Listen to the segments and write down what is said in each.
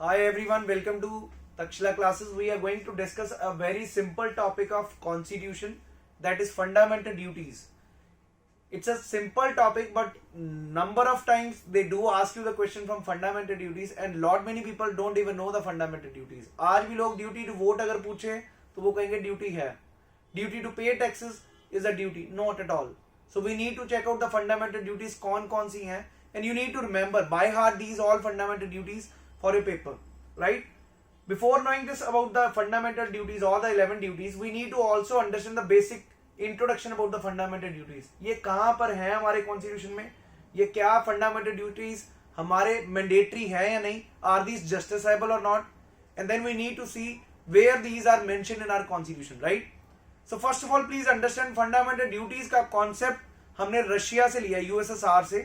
Hi everyone, welcome to Takshila classes. We are going to discuss a very simple topic of constitution, that is fundamental duties. It's a simple topic, but number of times they do ask you the question from fundamental duties and lot many people don't even know the fundamental duties. आज भी लोग duty to vote अगर पूछे तो वो कहेंगे duty है. Duty to pay taxes is a duty, not at all. So we need to check out the fundamental duties कौन सी हैं, and you need to remember by heart these all fundamental duties for a paper, right? Before knowing this about the fundamental duties or the 11 duties, we need to also understand the basic introduction about the fundamental duties. ये कहाँ पर है हमारे constitution में, ये क्या fundamental duties हमारे mandatory है या नहीं, are these justiciable or not, and then we need to see where these are mentioned in our constitution, right? So first of all please understand fundamental duties का concept हमने Russia से लिया, USSR से,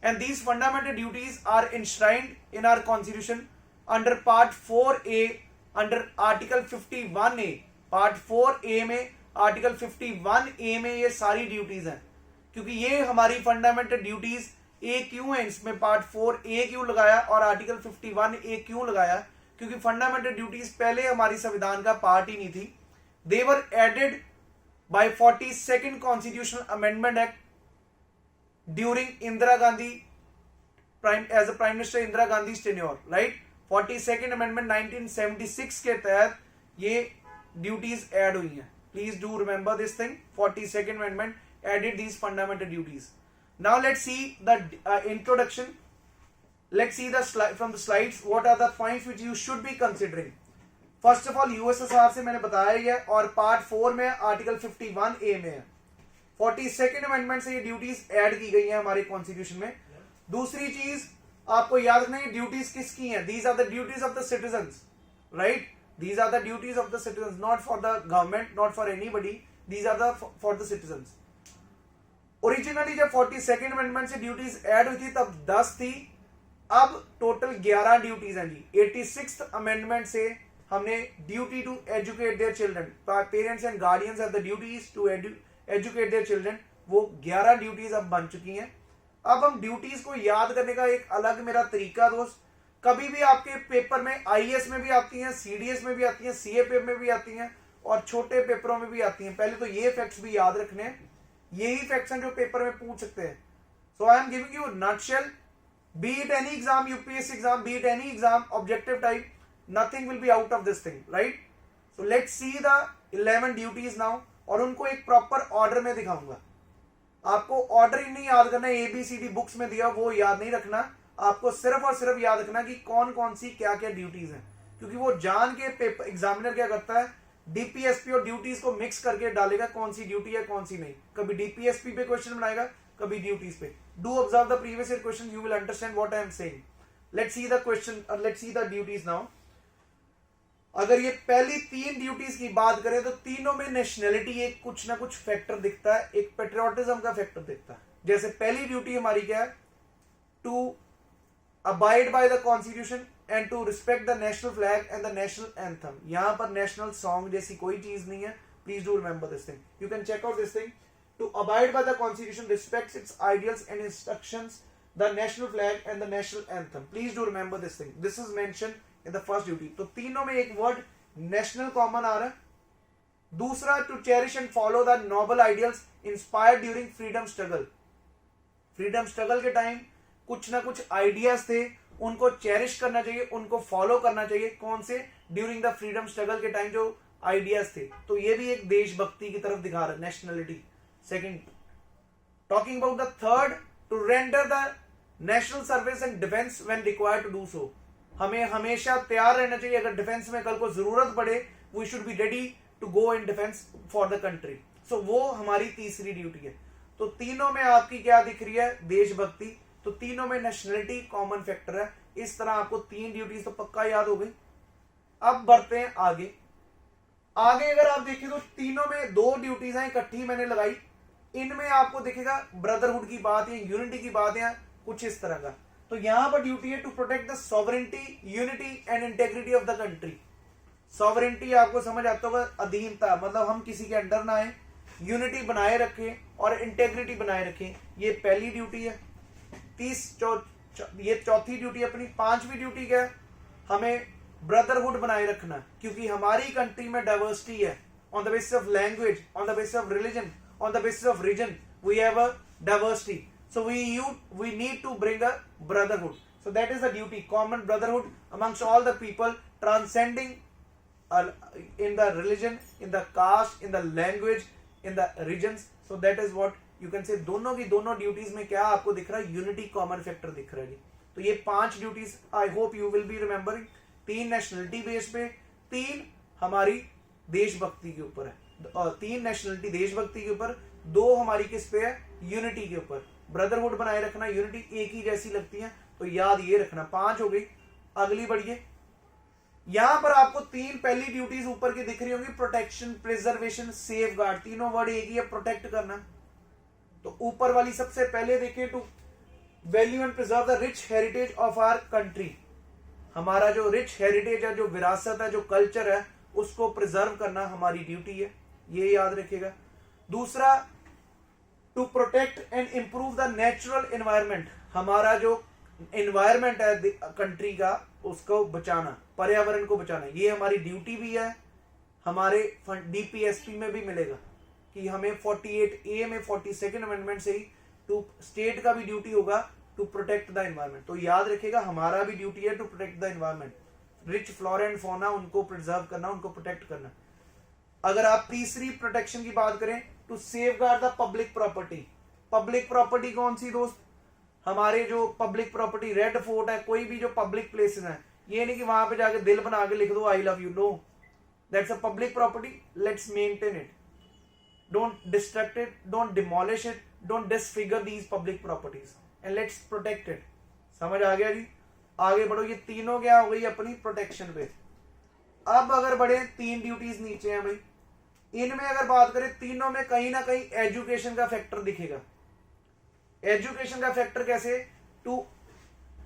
and these fundamental duties are enshrined in our constitution under part 4A under article 51A. part 4A में article 51A में ये सारी duties हैं, क्योंकि ये हमारी फंडामेंटल ड्यूटीज ए क्यों है, इसमें पार्ट 4A क्यों लगाया और आर्टिकल 51A क्यों लगाया, क्योंकि फंडामेंटल ड्यूटीज पहले हमारी संविधान का पार्ट ही नहीं थी. They were added by 42nd Constitutional Amendment Act during Indira Gandhi as a Prime Minister Indira Gandhi's tenure, right? 42nd Amendment 1976 के तहत ये ड्यूटीज ऐड हुई हैं. Please do remember this thing. 42nd Amendment added these fundamental duties. Now let's see the introduction. Let's see the slide from the slides. What are the points which you should be considering? First of all USSR से मैंने बताया ही है और part 4 में article 51A में है. 42nd amendment से ये ड्यूटीज ऐड की गई हैं हमारे कॉन्स्टिट्यूशन में. दूसरी चीज आपको याद रखना है, ड्यूटीज किसकी हैं? These are the duties of the citizens, right? These are the duties of the citizens, not for the government, not for anybody. These are the for the citizens. Originally जब 42nd अमेंडमेंट से duties add हुई थी तब 10 थी, अब total 11 duties हैं जी. 86th amendment से हमने duty to educate their children, parents and guardians have the duties to educate their children, वो 11 ड्यूटीज अब बन चुकी हैं. अब हम ड्यूटीज को याद करने का एक अलग मेरा तरीका दोस्त, कभी भी आपके पेपर में आईएएस में भी आती हैं, सीडीएस में भी आती हैं, सीएपीएफ में भी आती हैं और छोटे पेपरों में भी आती हैं. पहले तो ये फैक्ट्स भी याद रखने हैं, यही फैक्ट्स हैं जो पेपर में पूछ सकते हैं. So I am giving you nutshell, be it any exam, UPSC exam, be it any exam, objective type, nothing will be out of this thing, right? So let's see the 11 duties now और उनको एक proper order में दिखाऊंगा. आपको order ही नहीं याद करना, ABCD books में दिया वो याद नहीं रखना, आपको सिर्फ और सिर्फ याद रखना कि कौन कौन सी क्या क्या ड्यूटीज हैं, क्योंकि वो जान के पेपर एग्जामिनर क्या करता है, डीपीएसपी और ड्यूटीज को मिक्स करके डालेगा कौन सी ड्यूटी है कौन सी नहीं. कभी डीपीएसपी पे क्वेश्चन बनाएगा, कभी ड्यूटीज पे. Do observe the previous year question, you will understand what I am saying. Let's see the question, let's see the duties now. अगर ये पहली 3 ड्यूटीज की बात करें तो तीनों में नेशनैलिटी एक कुछ ना कुछ फैक्टर दिखता है, एक पेट्रियोटिज्म का फैक्टर दिखता है. जैसे पहली ड्यूटी हमारी क्या है, to abide by the constitution and to respect the national flag and the national anthem. यहां पर नेशनल सॉन्ग जैसी कोई चीज नहीं है. Please do remember this thing, you can check out this thing. To abide by the constitution, respects its ideals and instructions, the national flag and the national anthem. Please do remember this thing, this is mentioned in the first duty. तो तीनों में एक word national common आ रहा है. दूसरा, to cherish and follow the noble ideals inspired during freedom struggle. Freedom struggle के time कुछ ना कुछ आइडियाज थे, उनको चेरिश करना चाहिए, उनको फॉलो करना चाहिए. कौन से? ड्यूरिंग द फ्रीडम स्ट्रगल के टाइम जो आइडियाज थे. तो ये भी एक देशभक्ति की तरफ दिखा रहा है, nationality. Second, talking about the third, to render the national service and defence when required to do so. हमें हमेशा तैयार रहना चाहिए, अगर डिफेंस में कल को जरूरत पड़े, we should be ready to go in defence for the country. So वो हमारी तीसरी ड्यूटी है. तो तीनों में आपकी क्या दिख रही है? देशभक्ति. तो तीनों में नेशनलिटी कॉमन फैक्टर है. इस तरह आपको 3 ड्यूटीज तो पक्का याद हो गई. अब बढ़ते हैं आगे. आगे अगर आप देखें तो तीनों में 2 ड्यूटीज हैं इकट्ठी मैंने लगाई. इनमें आपको दिखेगा ब्रदरहुड की बात है, यूनिटी की बात है, कुछ इस तरह का. तो यहां पर ड्यूटी है to protect the sovereignty, unity and integrity of the country. Sovereignty आपको समझ आता होगा, अधीनता, मतलब हम किसी के अंडर ना आए, यूनिटी बनाए रखें और इंटेग्रिटी बनाए रखें. ये पहली ड्यूटी है. ये चौथी ड्यूटी अपनी. 5वीं ड्यूटी क्या है? हमें ब्रदरहुड बनाए रखना, क्योंकि हमारी कंट्री में डाइवर्सिटी है on the basis of language, on the basis of religion, on the basis of region we have a diversity. So we need to bring a brotherhood. So that is the duty, common brotherhood amongst all the people, transcending in the religion, in the caste, in the language, in the regions. So that is what you can say. दोनों की दोनों duties में क्या आपको दिख रहा है? Unity common factor दिख रहा है जी. तो ये 5 duties I hope you will be remembering. 3 nationality base पे, 3 हमारी देशभक्ति के ऊपर है, 3 नेशनलिटी देशभक्ति के ऊपर, 2 हमारी किस पे है? यूनिटी के ऊपर. ब्रदरहुड बनाए रखना, यूनिटी एक ही जैसी लगती है, तो याद ये रखना. 5 हो गई. अगली बढ़िए. यहां पर आपको 3 पहली ड्यूटीज ऊपर की दिख रही होंगी, प्रोटेक्शन, प्रिजर्वेशन, सेफ गार्ड. तीनों वर्ड एक ही है, प्रोटेक्ट करना. तो ऊपर वाली सबसे पहले देखिए, to value and preserve the rich heritage of our country. हमारा जो रिच हेरिटेज है, जो विरासत है, जो कल्चर है, उसको प्रिजर्व करना हमारी ड्यूटी है, ये याद रखिएगा. दूसरा, to protect and improve the natural environment. हमारा जो एनवायरमेंट है कंट्री का, उसको बचाना, पर्यावरण को बचाना, ये हमारी ड्यूटी भी है. हमारे डीपीएसपी में भी मिलेगा कि हमें 48A में 42nd अमेंडमेंट से ही टू स्टेट का भी ड्यूटी होगा टू प्रोटेक्ट द एनवायरमेंट. तो याद रखिएगा हमारा भी ड्यूटी है to protect the environment. Rich flora and fauna, उनको प्रिजर्व करना, उनको प्रोटेक्ट करना. अगर आप तीसरी प्रोटेक्शन की बात करें, to safeguard the public property. Public property कौन सी दोस्त? हमारे जो पब्लिक प्रॉपर्टी, रेड फोर्ट है, कोई भी जो पब्लिक प्लेसेस हैं, ये नहीं कि वहां पे जाके दिल बना के लिख दो I love you. No, that's a public property. Let's maintain it, don't destruct it, don't demolish it, don't disfigure these public properties and let's protect it. समझ आ गया जी? आगे बढ़ो. ये तीनों क्या हो गई अपनी प्रोटेक्शन पे. अब अगर बढ़े, 3 ड्यूटीज नीचे हैं भाई. इनमें अगर बात करें, तीनों में कहीं ना कहीं एजुकेशन का फैक्टर दिखेगा. एजुकेशन का फैक्टर कैसे? To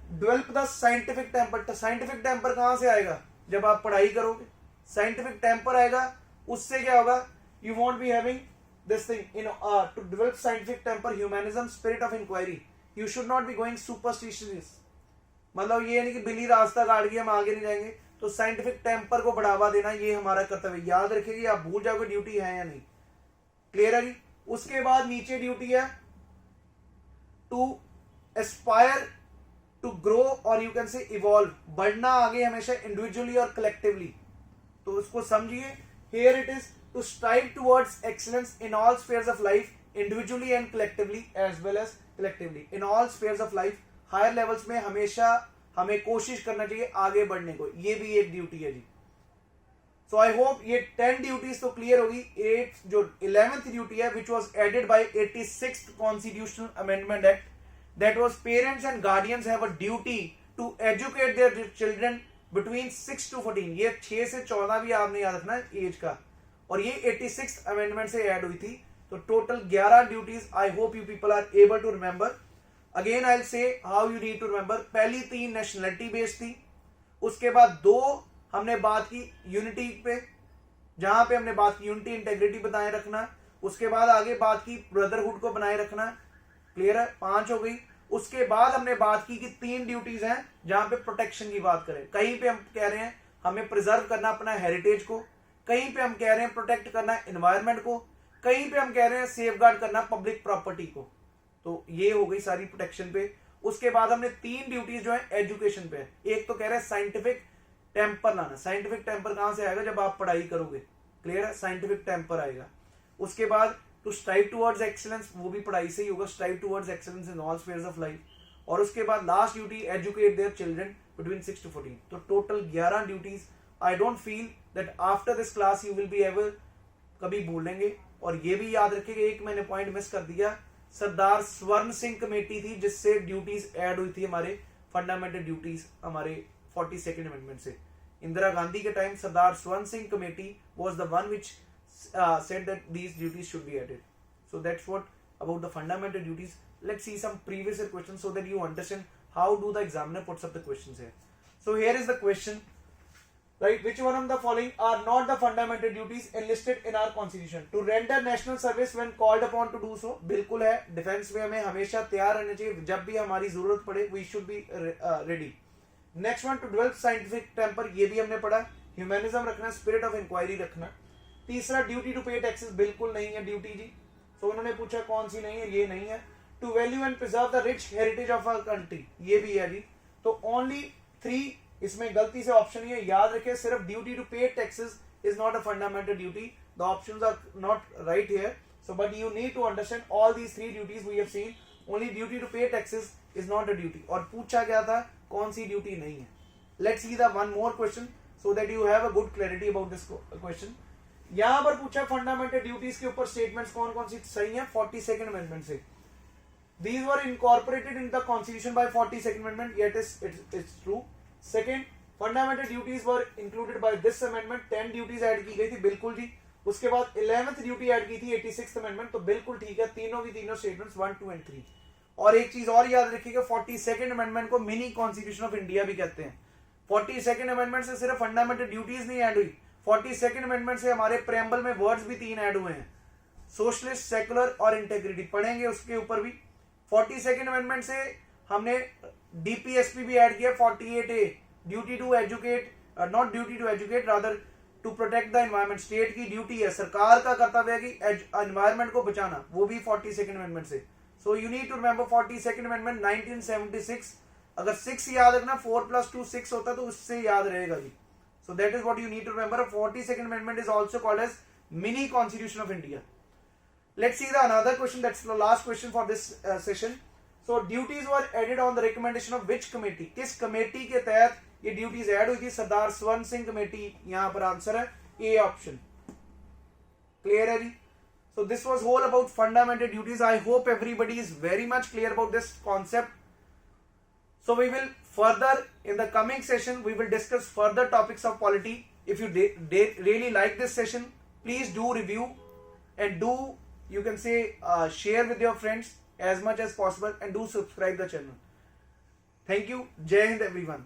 develop the scientific temper. Scientific temper कहां से आएगा? जब आप पढ़ाई करोगे, साइंटिफिक टेम्पर आएगा. उससे क्या होगा? You won't be having this thing in to develop scientific temper, humanism, spirit of inquiry. You should not be going superstitious. मतलब ये नहीं कि बिल्ली रास्ता काट गई हम आगे नहीं जाएंगे. तो साइंटिफिक टेम्पर को बढ़ावा देना ये हमारा कर्तव्य. याद रखिएगी, आप भूल जाओगे ड्यूटी है या नहीं. क्लियर है जी? उसके बाद नीचे ड्यूटी है टू एस्पायर टू ग्रो और यू कैन से इवॉल्व. बढ़ना आगे हमेशा इंडिविजुअली और कलेक्टिवली. तो उसको समझिए. Here it is to strive towards excellence in all spheres of life, individually and collectively as well as collectively. In all spheres of life, higher levels में हमेशा हमें कोशिश करना चाहिए आगे बढ़ने को. ये भी एक ड्यूटी है जी. सो आई होप ये 10 ड्यूटीज तो क्लियर होगी. 8 जो 11th ड्यूटी है, which was added by 86th constitutional amendment act, that was parents and guardians have a duty to educate their children between 6 to 14. ये 6 से 14 भी आपने याद रखना एज का. और ये 86th अमेंडमेंट से ऐड हुई थी. तो total 11 duties. I hope you people are able to remember. Again I will say how you need to remember. पहली 3 नेशनलिटी बेस्ड थी. उसके बाद 2 हमने बात की यूनिटी पे, जहां पे हमने बात की यूनिटी, इंटेग्रिटी बनाए रखना. उसके बाद आगे बात की ब्रदरहुड को बनाए रखना. क्लियर है? 5 हो गई. उसके बाद हमने बात की कि 3 ड्यूटीज हैं जहां पे प्रोटेक्शन की बात करें. कहीं पे हम कह रहे हैं हमें प्रिजर्व करना अपना हेरिटेज को, कहीं पे हम कह रहे हैं प्रोटेक्ट करना एनवायरमेंट को, कहीं पे हम कह रहे हैं सेफगार्ड करना पब्लिक प्रॉपर्टी को. तो ये हो गई सारी प्रोटेक्शन पे. उसके बाद हमने 3 ड्यूटीज जो है एजुकेशन पे. एक तो कह रहे हैं साइंटिफिक टेम्पर लाना. साइंटिफिक टेम्पर कहां से आएगा? जब आप पढ़ाई करोगे. क्लियर है? साइंटिफिक टेम्पर आएगा. उसके बाद टू स्ट्राइव टुवर्ड्स एक्सीलेंस, वो भी पढ़ाई से ही होगा. Strive towards excellence in all spheres of life. और उसके बाद last duty, educate their children between 6 to 14. तो total 11 duties. I don't feel that after this class you will be ever कभी भूलेंगे. और ये भी याद रखिएगा, एक मैंने पॉइंट मिस कर दिया. सरदार स्वर्ण सिंह कमेटी थी जिससे ड्यूटीज ऐड हुई थी हमारे फंडामेंटल ड्यूटीज हमारे 42nd अमेंडमेंट से. इंदिरा गांधी के टाइम सरदार स्वर्ण Singh committee was the one which said that these duties should be added. So that's what about the fundamental duties. Let's see some previous year questions so that you understand how do the examiner puts up the questions here. So here is the question, right? Which one of the following are not the fundamental duties enlisted in our constitution? To render national service when called upon to do so. बिल्कुल है. Defence में हमें हमेशा तैयार रहना चाहिए. जब भी हमारी जरूरत पड़े we should be ready. Next one, to develop scientific temper, ये भी हमने पढ़ा। ह्यूमैनिज्म रखना, स्पिरिट ऑफ इंक्वायरी रखना। तीसरा, ड्यूटी टू पे टैक्सेस, बिल्कुल नहीं है ड्यूटी जी। सो उन्होंने पूछा कौन सी नहीं है, ये नहीं है। To value and preserve the rich heritage of a country, ये भी है जी। तो ओनली 3 इसमें गलती से ऑप्शन ही है, याद रखें। सिर्फ duty to pay taxes is not a fundamental duty, the options are not right here. So but you need to understand all these 3 duties we have seen, only duty to pay taxes is not a duty. और पूछा गया था कौन सी duty नहीं है। Let's see the one more question so that you have a good clarity about this question. यहां पर पूछा फंडामेंटल ड्यूटीज के ऊपर स्टेटमेंट्स कौन कौन सी सही है 42nd अमेंडमेंट से। These were incorporated in the constitution by 42nd amendment, yet it's true. Second, fundamental duties were included by this amendment, 10 duties add की गई थी, बिल्कुल जी। उसके बाद 11th ड्यूटी ऐड की थी 86th अमेंडमेंट, तो बिल्कुल ठीक है, तीनों की तीनों स्टेटमेंट्स 1, 2 and 3। और एक चीज और याद रखिएगा, 42nd अमेंडमेंट को मिनी कॉन्स्टिट्यूशन ऑफ इंडिया भी कहते हैं। 42nd अमेंडमेंट से सिर्फ फंडामेंटल ड्यूटीज नहीं ऐड हुई, 42nd अमेंडमेंट से हमारे प्रेम्बल में वर्ड्स भी 3 ऐड हुए हैं, सोशलिस्ट, सेकुलर और इंटेग्रिटी, पढ़ेंगे उसके ऊपर भी। 42nd अमेंडमेंट से हमने डीपीएसपी भी ऐड किया, 48A, duty to educate, not duty to educate, rather to protect the environment. State की ड्यूटी है, सरकार का कर्तव्य है कि एनवायरमेंट को बचाना, वो भी 42nd अमेंडमेंट से। So you need to remember 42nd amendment 1976। अगर 6 याद रखना, 4 + 2 6 होता तो उससे याद रहेगा जी। So that is what you need to remember. 42nd amendment is also called as mini constitution of India. Let's see the another question, that's the last question for this session. So duties were added on the recommendation of which committee? किस committee के तहत ये duties add हुई थी? सरदार स्वर्ण Singh committee, यहां पर answer है ए ऑप्शन। क्लियर है जी? So this was whole about fundamental duties. I hope everybody is very much clear about this concept. So we will further in the coming session we will discuss further topics of polity. If you really like this session, please do review and do, you can say, share with your friends as much as possible and do subscribe the channel. Thank you. Jai Hind everyone.